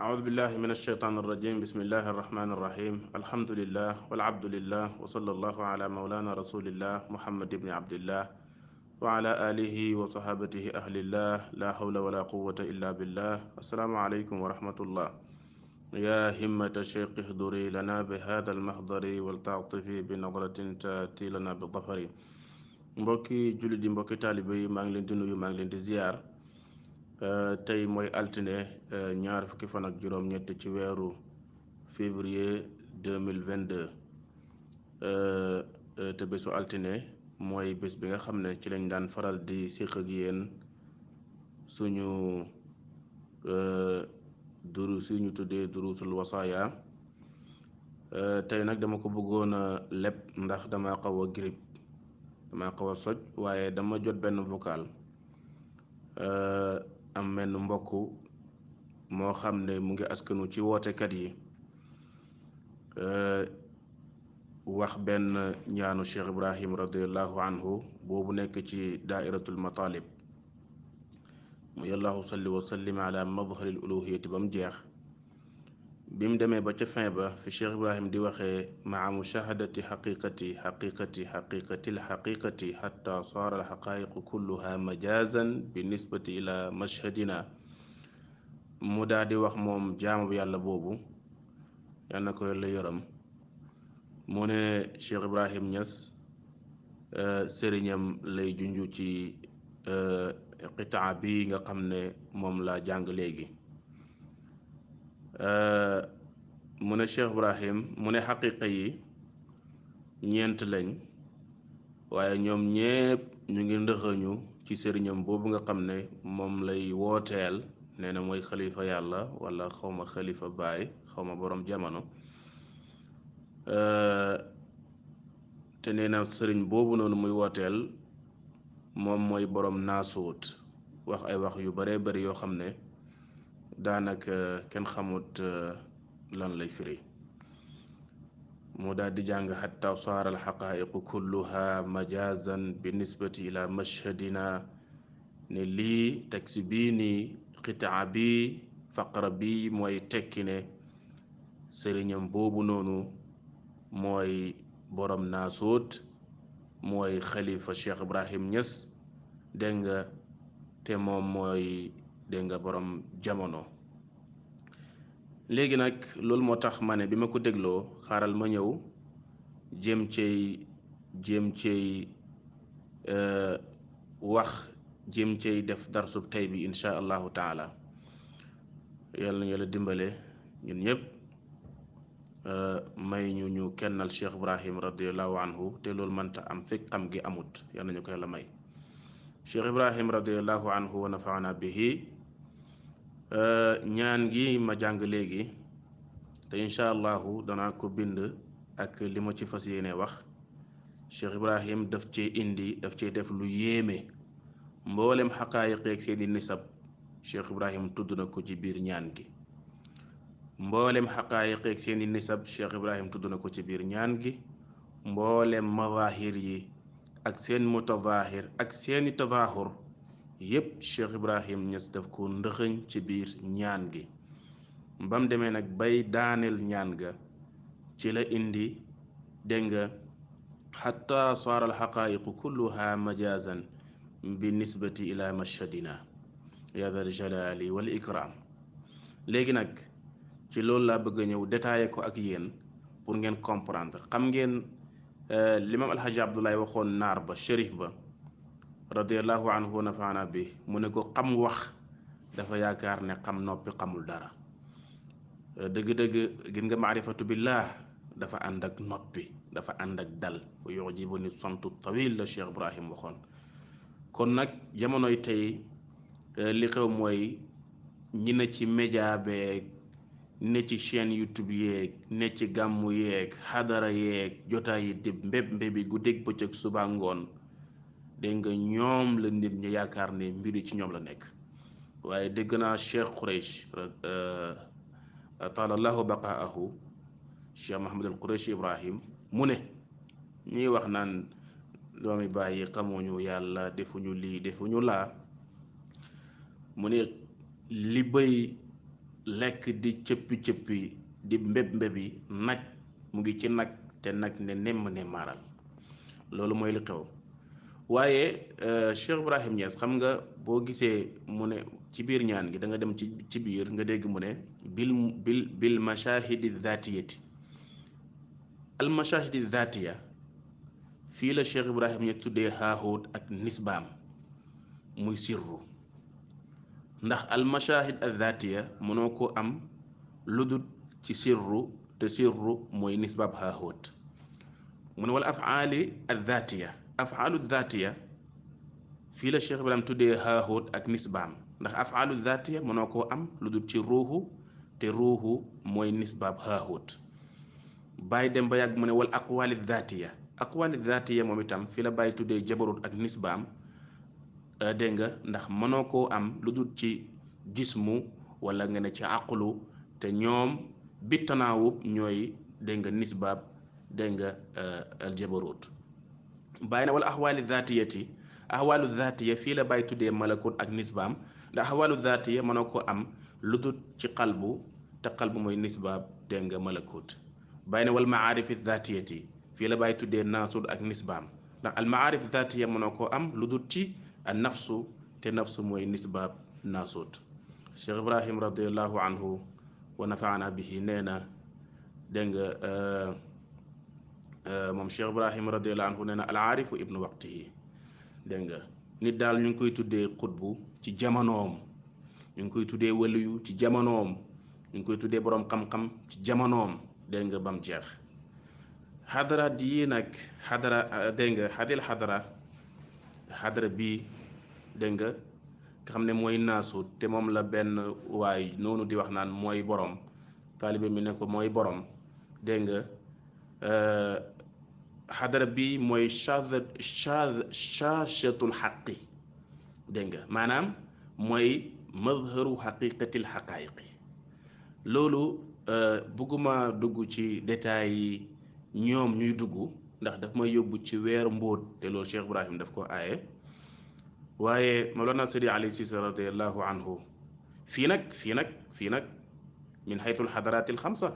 أعوذ بالله من الشيطان الرجيم بسم الله الرحمن الرحيم الحمد لله والعبد لله وصلى الله على مولانا رسول الله محمد بن عبد الله وعلى آله وصحابته أهل الله لا حول ولا قوة إلا بالله السلام عليكم ورحمة الله يا همة الشيخ اهدري لنا بهذا المحضر والتعطفي بنظرة تأتي لنا بالظفر mbokki jullit yi mbokki taalibe yi maa ngi leen di nuyu maa ngi leen di ziar tey mooy altine ñaar fukki fan ak juróom-ñett ci weeru février 2022 te bésu altine mooy bés bi nga xam ne ci lañ daan faral di séq ak yéen suñu durus yi ñu tuddee durusul wasaaya tey nag dama ko bëggoon a leb ndax dama xaw a grippe dama xaw a soj waaye dama jot benn vocal am menn mbokk moo xam ne mu ngi askanu ci wootekat yi wax benn ñaanu Cheikh Ibrahim radiallahu anhu boobu nekk ci daairatul matalib mu yàllaahu salli wa sallim ala madharil uluhiyati ba mu jeex bi mu demee ba ca fin ba fi Cheikh Ibrahim di waxee maa mushahadati xaqiqati lxaqiqati xatta saara alxaqaiqu kulluha majazan bi nisbati ila mashhadina mu daal di wax moom jaamu yàlla boobu yal na ko yàlla yërëm mu ne Cheikh Ibrahim Niass sëriñam lay junju ci qitaa bi nga xam ne moom laa jàng léegi mu ne Cheikh Ibrahim mu ne xaqiqa yi ñeent lañ waaye ñoom ñépp ñu ngi ndëxañu ci sëriñam boobu nga xam ne moom lay wooteel nee na mooy xalifa yàlla wala xawma xalifa baay xawma boroom jamono te nee na sëriñ boobu noonu muy wooteel moom mooy boroom naasuut wax ay wax yu bare bari yoo xam ne daanaka kenn xamut lan lay firi mu daal di jàng xatta saara alxaqaiqu kulluha majazan bi nisbati ila mashhadina ne lii taksi bii nii qitaa bi faqra bi mooy tekki ne sëriñam boobu noonu mooy borom naasuut mooy xalifa Cheikh Ibrahim Niass dégg nga te moom mooy dégg nga borom jamono léegi nag loolu moo tax ma ne bi ma ko dégloo xaaral ma ñëw jéem cey wax jéem cey def darsub tey bi insha allahu taala yàlla na yàlla dimbale ñun ñëpp may ñu kennal Cheikh Ibrahim radiallahu anhu te loolu mënta am fekk xam gi amut yàlla nañu ko yàlla may Cheikh Ibrahim radiallahu anhu wa nafaana bihi ñaan gi ma jàng léegi te incha allahu danaa ko bind ak li ma ci fas yéene wax Cheikh Ibrahim daf cee def lu yéeme mboolem xaqaayiq ak seeni nisab Cheikh Ibrahim tudd na ko ci biir ñaan gi mboolem xaqaayiq ak seeni nisab Cheikh Ibrahim tudd na ko ci biir ñaan gi mboolem mazahir yi ak seen mutazahir ak seeni tazahur yépp Cheikh Ibrahim Niass daf ko ndëxëñ ci biir ñaan gi ba mu demee nag bay daaneel ñaan ga ci la indi dégg nga xatta saara alxaqaayiqu kulluha majazan bi nisbati ila mashhadina ya dal jalali wal ikram léegi nag ci loolu laa bëgg a ñëw détaillé ko ak yéen pour ngeen comprendre xam ngeen l'imam alhaji Abdoulaye waxoon naar ba shérif ba radiallahu anhu wa nafaana bi mu ne ko xam wax dafa yaakaar ne xam noppi xamul dara dëgg-dëgg gis nga maarifatu billah dafa ànd ak noppi dafa ànd ak dal wa yujibu ni samtu tawil la Cheikh Ibrahim waxoon kon nag jamonoy tey li xew mooy ñi ne ci média beeg ne ci chaîne YouTube yeeg ne ci gàmmu yeeg xadara yeeg jotaay yi di mbébi guddeeg bëccëg suba ngoon dégg nga ñoom la nit ñi yaakaar ne mbiri ci ñoom la nekk waaye dégg naa Cheikh Quraysh taalallahu baqaahu Cheikh Mahamad al Quraysh Ibrahim mu ne ñuy wax naan doomi bàyyi xamuñu yàlla defuñu lii defuñu laa mu ne li bëy lekk di cëppi-cëppi di mbéb-mbébi nag mu ngi ci nag te nag ne nemm ne maaral loolu mooy li xew waaye Cheikh Ibrahim Niass xam nga boo gisee mu ne ci biir ñaan gi da nga dem ci biir nga dégg mu ne bil mashahidi dhatiyati al mashahidi dhatiya fii la Cheikh Ibrahim Niass tuddee haahoot ak nisbaam muy sirru ndax al mashahid al dhatiya mënoo ko am lu dul ci sirru te sirru mooy nisbaab haahoot mu ne wala afaali al dhatiya afaalu dhatiya fii la Cheikh Ibrahim tuddee haahoot ak nisbaam ndax afaalu dhatiya mënoo koo am lu dul ci ruuxu te ruuxu mooy nisbaab haahoot bàyyi dem ba yàgg mu ne wal aqwaali dhatiya moom itam fii la bàyyi tuddee jabarut ak nisbaam dégg nga ndax mënoo koo am lu dul ci jismu wala nga ne ci aqlu te ñoom bi tanaawub ñooy dégg nga nisbaab dégg nga aljabarut bàyyi na wala ahwaalu dhatiya fii la bàyyi tuddee malakut ak nisbaam ndax ahwaalu dhatiya mënoo ko am lu dul ci qalbu te qalbu mooy nisbaab dégg nga malakut bàyyi na wal maarifi dhatiyati fii la bàyyi tuddee naasut ak nisbaam ndax al maarif dhatiya mënoo koo am lu dul ci an nafsu te nafsu mooy nisbaab naasut Cheikh Ibrahim radiallahu anhu wa nafaana bihi nee na dégg nga moom Cheikh Ibrahim radiallahu anhu nee na al aarifu ibnu waqtihi dégg nga nit daal ñu ngi koy tuddee xutbu ci jamonoom ñu ngi koy tuddee waliyu ci jamonoom ñu ngi koy tuddee boroom xam-xam ci jamonoom dégg nga bam jeex xadaraat yi nag xadara dégg nga xadara bii dégg nga xam ne mooy naasut te moom la benn waay noonu di wax naan mooy borom taalibe mi ne ko mooy borom dégg nga xadara bi mooy shaashatul xaqi dégg nga maanaam mooy mazharu xaqiqatil xaqaayiqi loolu bëgguma dugg ci détails yi ñoom ñuy dugg ndax daf may yóbbu ci weer mbóot te loolu Cheikh Ibrahim daf ko aaye waaye Mawlana Seydi Ali Cissé radiallahu anhu fii nag min xaytul xadaraatil xamsa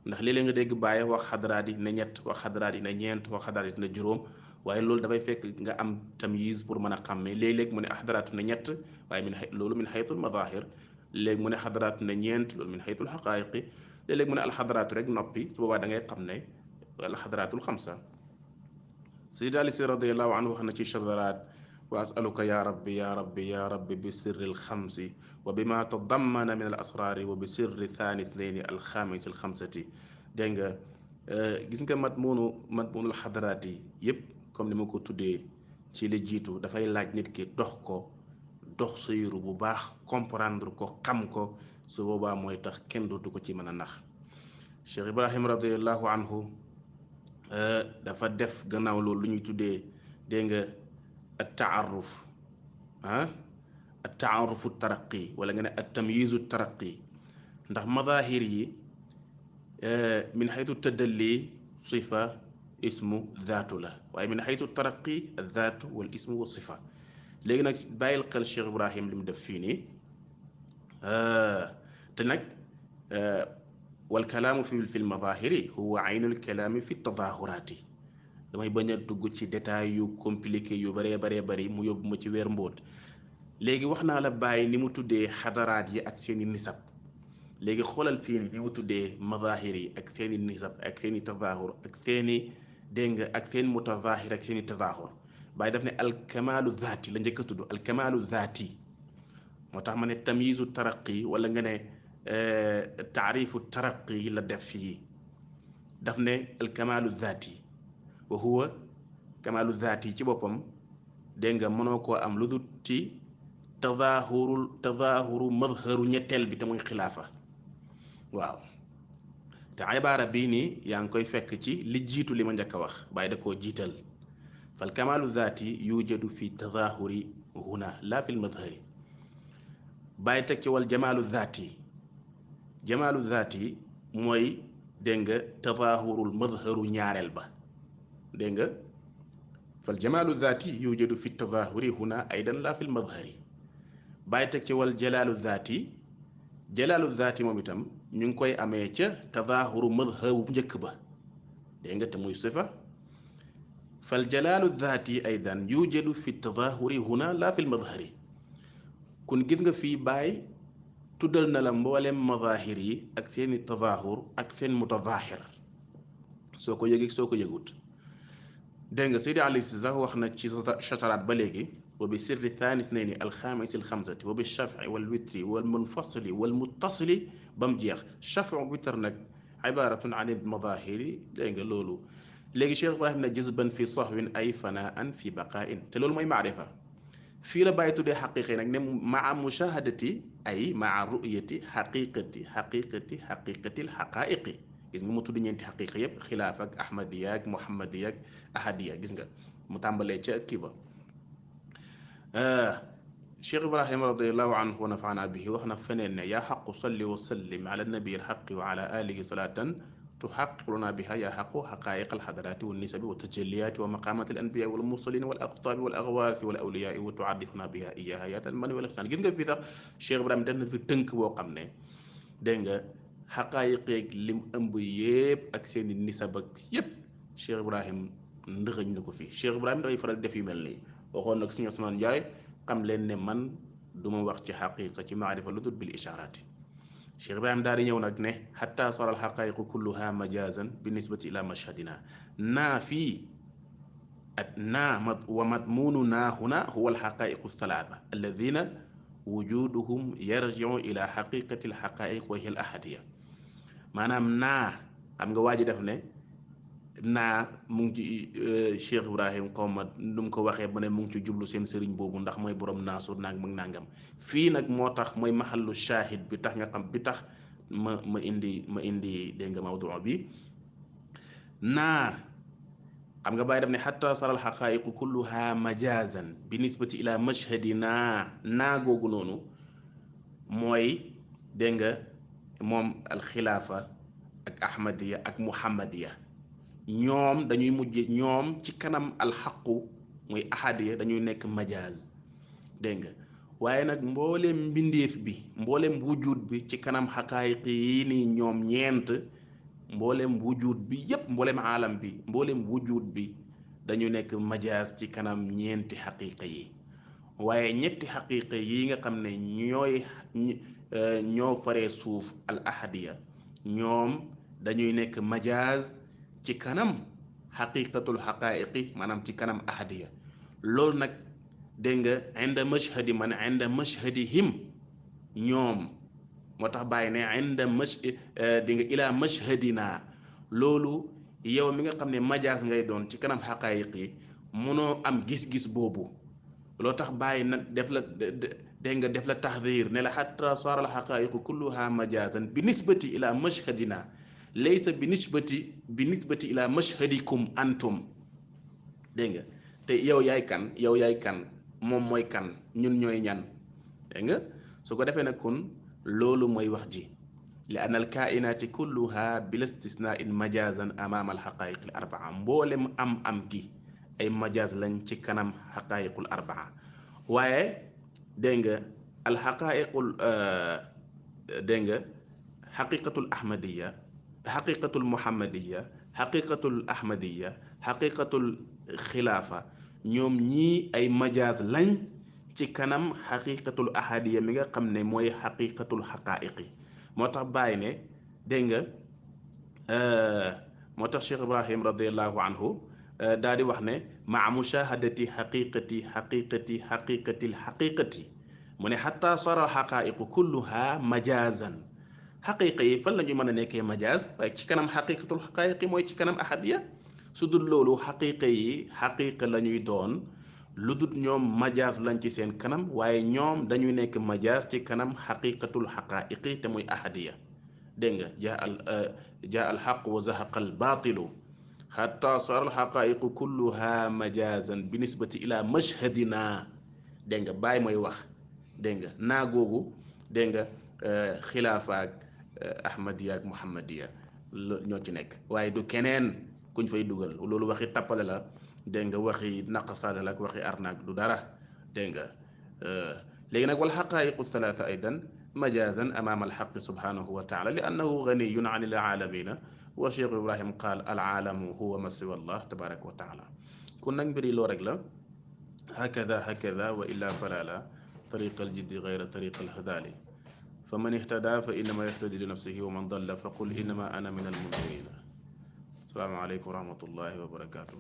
ndax léeg-léeg nga dégg bàyyi wax xadaraat yi ne ñett wax xadaraat yi ne ñeent wax xadaraat yi ne juróom waaye loolu dafay fekk nga am tamyiz pour mën a xàmmee léeg-léeg mu ne xadaraatu ne ñett waaye loolu min xaytul madahir léegi mu ne xadaraatu ne ñeent loolu min xaytul xaqaayiqi léeg-léeg mu ne alxadaraatu rek noppi su boobaa da ngay xam ne alxadaraatul xamsa Seydi Ali Cissé radiallahu anhu wax na ci chadaraat wa asaluka ya rabbi bi sirri alxamsi wa bi ma tadammana min al asraari wa bi sirri thani ithnaini alxamis alxamsati dégg nga gis nga matmunul xadaraat yi yépp comme ni ma ko tuddee ci li jiitu dafay laaj nit ki dox sayru bu baax comprendre ko xam ko su boobaa mooy tax kenn dootu ko ci mën a nax Cheikh Ibrahim radiallahu anhu dafa def gannaaw loolu lu ñuy tuddee dégg nga at taaruf at taarufu taraqi wala nga ne at tamyizu taraqi ndax madahir yi min xaytu tadalli sifa ismu zaatu la waaye min xaytu taraqi zaatu wal ismu wa sifa léegi nag bàyyil xel Cheikh Ibrahim li mu def fii nii te nag wal kalaamu fi lmadahiri huwa aynul kalaami fi tadahuraati damay bañ a dugg ci détails yu compliqué yu baree bari mu yóbbu ma ci weer mbóot léegi wax naa la bàyyi ni mu tuddee xadaraat yi ak seeni nisab léegi xoolal fii ni mu tuddee madahir yi ak seeni nisab ak seeni tadahur ak seeni dégg nga ak seen mutazahir ak seeni tadahur bàyyi daf ne alkamaalu zaati la njëkk a tudd alkamaalu zaati moo tax ma ne tamyizu taraqi wala nga ne taarifu taraqi la def fii daf ne alkamaalu zaati wa huwa kamaalu zaati ci boppam dégg nga mënoo koo am lu dul ci tadaahuru madharu ñetteel bi te muy xilaafa waaw te ibaara bii nii yaa ngi koy fekk ci li jiitu li ma njëkk a wax bàyyi da koo jiital fal kamaalu zaati yujadu fi tadaahuri huna la fi lmadhari bàyyi teg ci wal jamaalu zaati mooy dégg nga tadaahurul madharu ñaareel ba dégg nga fal jamaalu zaati yujadu fi tadaahuri huna aydan la fi lmadhari bàyyi teg ci wal jalaalu zaati jalaalu zaati moom itam ñu ngi koy amee ca tadaahuru madhabu bu njëkk ba dégg nga te muy sifa fal jalaalu zaati aydan yujadu fi tadaahuri huna la fi lmadhari kun gis nga fii baay tuddal na la mboolem madahir yi ak seeni tadaahur ak seen mutadaahir soo ko yëgee soo ko yëgut dégg nga Seydi Ali Si sax wax na ci chataraat ba léegi wa bi sirri thani ithnayni alxaamisi alxamsati wa bi shafi wal witri wal munfasili wal muttasili ba mu jeex shafi witr nag ibaratun an il madahiri dégg nga loolu léegi Cheikh Ibrahim ne jazban fi sahwin ay fanaan fi baqain te loolu mooy maarifa fii la bàyyi tuddee xaqiqa yi nag ne maa mushahadati ay maa ru'yati xaqiqati alxaqaiqi gis nga mu tudd ñeenti xaqiqa yépp xilaaf ak ahmadiya ak muhammadiya ak ahadiya gis nga mu tàmbalee ca kii ba Cheikh Ibrahima radiallahu anhu wa nafaana bihi wax na feneen ne yaa xaqu salli wa sallim ala nabi alxaqi wa ala alihi salatan tuxaqiqu lana biha yaa xaqu xaqaiq alxadaraati wa nisabi wa tajalliyaati wa maqaamaati alanbiyaa wal mursalin wal aqtaabi wal axwaafi wal awliyaai wa tuaddifuna biha iyaha yaatan mani wal ihsaan gis nga fii sax Cheikh Ibrahima def na fi tënk boo xam ne dégg nga xaqaayiqeeg lim ëmb yépp ak seeni nisab ak yépp Cheikh Ibrahim ndëxëñ na ko fii Cheikh Ibrahim dafay faral def yu mel nii waxoon nag Sëñ Usmaan Njaay xam leen ne man duma wax ci xaqiqa ci maarifa lu dul bil ishaaraati Cheikh Ibrahim daal di ñëw nag ne xatta sara al xaqaayiqu kulluha majazan bi nisbati ila mashhadina naa fii ak naa wa madmunu naa huna huwa al xaqaayiqu thalaatha alladina wujuduhum yarjiu ila xaqiqati al xaqaayiq wa hiya al ahadiya maanaam naa xam nga waa ji def ne naa mu ngi ci Cheikh Ibrahim xaw ma nu mu ko waxee ba ne mu ngi ci jublu seen sëriñ boobu ndax mooy borom naasu naag mag nangam fii nag moo tax mooy maxallu shahid bi tax nga xam bi tax ma indi dégg nga mawdu bi naa xam nga bàyyi def ne xatta saral xaqaayiqu kulluha majazan bi nisbati ila mashhadi naa googu noonu mooy dégg nga moom alxilaafa ak ahmadiya ak muhammadiya ñoom dañuy mujj ñoom ci kanam alxaqu muy ahadiya dañuy nekk majaaz dégg nga waaye nag mbooleem mbindeef bi mbooleem wujud bi ci kanam xaqaayiq yi nii ñoom ñeent mbooleem wujud bi yépp mbooleem aalam bi mbooleem wujud bi dañu nekk majaaz ci kanam ñeenti xaqiiqa yi waaye ñetti xaqiiqa yi nga xam ne ñoo faree suuf al ahadiya ñoom dañuy nekk majaaz ci kanam xaqiqatul xaqaayiqi maanaam ci kanam ahadiya loolu nag dégg nga inda mashhadi man inda mashhadihim ñoom moo tax bàyyi ne inda di nga ilaa mashhadina loolu yow mi nga xam ne majaas ngay doon ci kanam xaqaayiq yi mënoo am gis-gis boobu loo tax bàyyi na def la dégg nga def la taxdir ne la xatta saara al xaqaayiqu kulluha majaazan bi nisbati ila mashhadina laysa bi nisbati ila mashhadikum antum dégg nga te yow yaay kan moom mooy kan ñun ñooy ñan dégg nga su ko defee nag kon loolu mooy wax ji li anna al kainaati kulluha bila istisnain majazan amaama al xaqaayiq al arbaa mboolem am gi ay majaz lañ ci kanam xaqaayiqul arbaa waaye dégg nga al xaqaayiqul dégg nga xaqiqatul ahmadiya xaqiqatul muhammadiya xaqiqatul ahmadiya xaqiqatul xilaafa ñoom ñii ay majaaz lañ ci kanam xaqiqatul ahadiya mi nga xam ne mooy xaqiqatul xaqaayiqi moo tax bàyyi ne dégg nga moo tax Cheikh Ibrahim radiallahu anhu daal di wax ne maa mushahadati xaqiqati mu ne xatta sara xaqaayiqu kulluha majaazan xaqiqa yi fan la ñu mën a nekkee majaaz waaye ci kanam xaqiqatul xaqaayiqi mooy ci kanam ahadiya su dul loolu xaqiqa yi xaqiqa la ñuy doon lu dul ñoom majaaz lañ ci seen kanam waaye ñoom dañuy nekk majaaz ci kanam xaqiqatul xaqaayiqi te muy ahadiya dégg nga jaa al xaq wa zahaqa al baatilu xatta sara al xaqaayiqu kulluha majaazan bi nisbati ila mashhadina dégg nga bàyyi mooy wax dégg nga naa googu dégg nga xilaafa ak ahmadiya ak muhammadiya ñoo ci nekk waaye du keneen kuñ fay dugal loolu waxi tappale la dégg nga waxi naqasaale la ak waxi arnaak du dara dégg nga léegi nag wal xaqaayiqu thalaatha aydan مجازا أمام الحق سبحانه وتعالى لأنه غني عن العالمين. والشيخ إبراهيم قال العالم هو ما سوى الله تبارك وتعالى. كنا نبري لو رجلا هكذا هكذا وإلا فلا لا. طريق الجد غير طريق الهدالي. فمن اهتدى فإنما يهتدي لنفسه ومن ضل فقل إنما أنا من المنذرين. السلام عليكم ورحمة الله وبركاته.